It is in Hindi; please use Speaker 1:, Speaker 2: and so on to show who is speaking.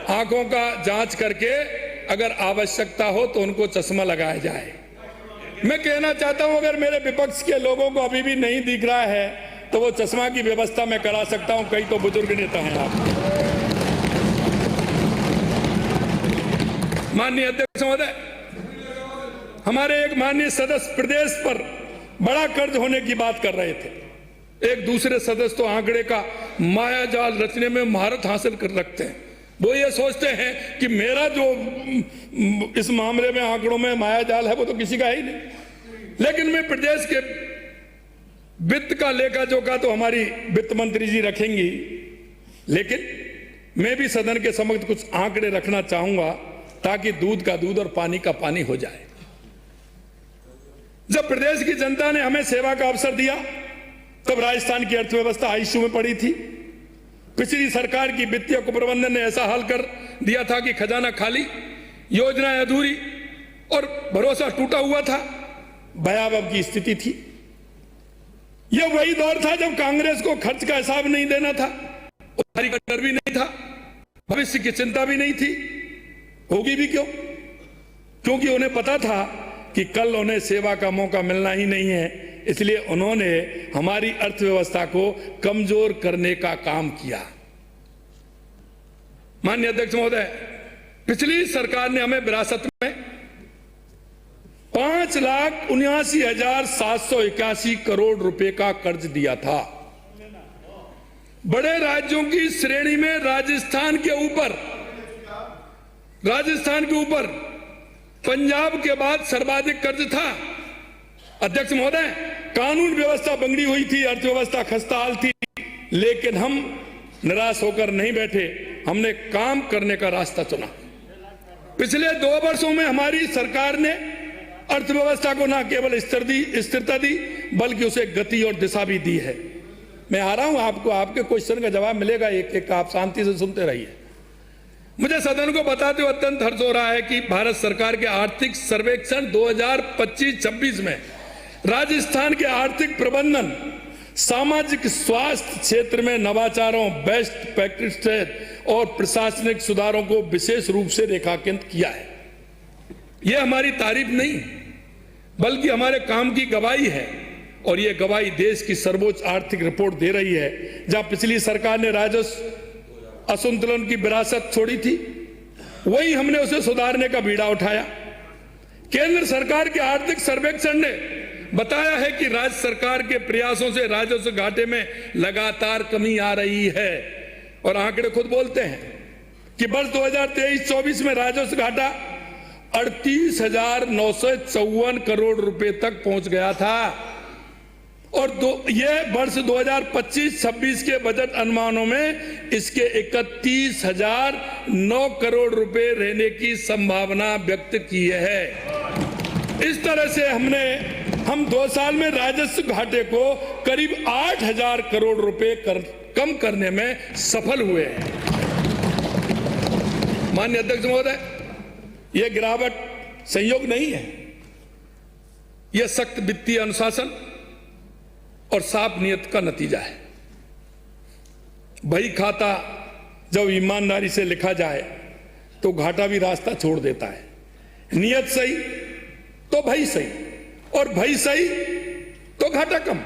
Speaker 1: आंखों का जांच करके अगर आवश्यकता हो तो उनको चश्मा लगाया जाए। मैं कहना चाहता हूं, अगर मेरे विपक्ष के लोगों को अभी भी नहीं दिख रहा है तो वो चश्मा की व्यवस्था मैं करा सकता हूं। कई तो बुजुर्ग नेता हैं आप। माननीय अध्यक्ष महोदय, हमारे एक माननीय सदस्य प्रदेश पर बड़ा कर्ज होने की बात कर रहे थे। एक दूसरे सदस्य तो आंकड़े का मायाजाल रचने में महारत हासिल कर रखते हैं। वो ये सोचते हैं कि मेरा जो इस मामले में आंकड़ों में मायाजाल है वो तो किसी का ही नहीं। लेकिन मैं प्रदेश के वित्त का लेखा जोखा तो हमारी वित्त मंत्री जी रखेंगी, लेकिन मैं भी सदन के समक्ष कुछ आंकड़े रखना चाहूंगा ताकि दूध का दूध और पानी का पानी हो जाए। जब प्रदेश की जनता ने हमें सेवा का अवसर दिया तब राजस्थान की अर्थव्यवस्था आईसीयू में पड़ी थी। पिछली सरकार की वित्तीय कुप्रबंधन ने ऐसा हाल कर दिया था कि खजाना खाली, योजनाएं अधूरी और भरोसा टूटा हुआ था। भयावह की स्थिति थी। यह वही दौर था जब कांग्रेस को खर्च का हिसाब नहीं देना था, उधारी का डर भी नहीं था, भविष्य की चिंता भी नहीं थी। होगी भी क्यों? क्योंकि उन्हें पता था कि कल उन्हें सेवा का मौका मिलना ही नहीं है। इसलिए उन्होंने हमारी अर्थव्यवस्था को कमजोर करने का काम किया। माननीय अध्यक्ष महोदय, पिछली सरकार ने हमें विरासत में 5,79,781 करोड़ रुपए का कर्ज दिया था। बड़े राज्यों की श्रेणी में राजस्थान के ऊपर पंजाब के बाद सर्वाधिक कर्ज था। अध्यक्ष महोदय, कानून व्यवस्था बंगड़ी हुई थी, अर्थव्यवस्था खस्ताहाल थी, लेकिन हम निराश होकर नहीं बैठे। हमने काम करने का रास्ता चुना। पिछले 2 वर्षों में हमारी सरकार ने अर्थव्यवस्था को न केवल स्थिरता दी बल्कि उसे गति और दिशा भी दी है। मैं आ रहा हूं, आपको आपके क्वेश्चन का जवाब मिलेगा एक एक, आप शांति से सुनते रहिए। मुझे सदन को बताते हुए अत्यंत हर्ष हो रहा है कि भारत सरकार के आर्थिक सर्वेक्षण 2025-26 में राजस्थान के आर्थिक प्रबंधन, सामाजिक स्वास्थ्य क्षेत्र में नवाचारों, बेस्ट प्रैक्टिसेस और प्रशासनिक सुधारों को विशेष रूप से रेखांकित किया है। यह हमारी तारीफ नहीं बल्कि हमारे काम की गवाही है, और यह गवाही देश की सर्वोच्च आर्थिक रिपोर्ट दे रही है। जहां पिछली सरकार ने राजस्व असंतुलन की विरासत छोड़ी थी, वही हमने उसे सुधारने का बीड़ा उठाया। केंद्र सरकार के आर्थिक सर्वेक्षण ने बताया है कि राज्य सरकार के प्रयासों से राजस्व घाटे में लगातार कमी आ रही है, और आंकड़े खुद बोलते हैं कि वर्ष 2023-24 में राजस्व घाटा 38,954 करोड़ रुपए तक पहुंच गया था, और यह वर्ष 2025-26 के बजट अनुमानों में इसके 31,009 करोड़ रुपए रहने की संभावना व्यक्त की है। इस तरह से हम 2 साल में राजस्व घाटे को करीब 8,000 करोड़ रुपए कम करने में सफल हुए हैं। माननीय अध्यक्ष महोदय, यह गिरावट संयोग नहीं है, यह सख्त वित्तीय अनुशासन और साफ नियत का नतीजा है। बही खाता जब ईमानदारी से लिखा जाए तो घाटा भी रास्ता छोड़ देता है। नियत सही तो भई सही, और भई सही तो घाटा कम।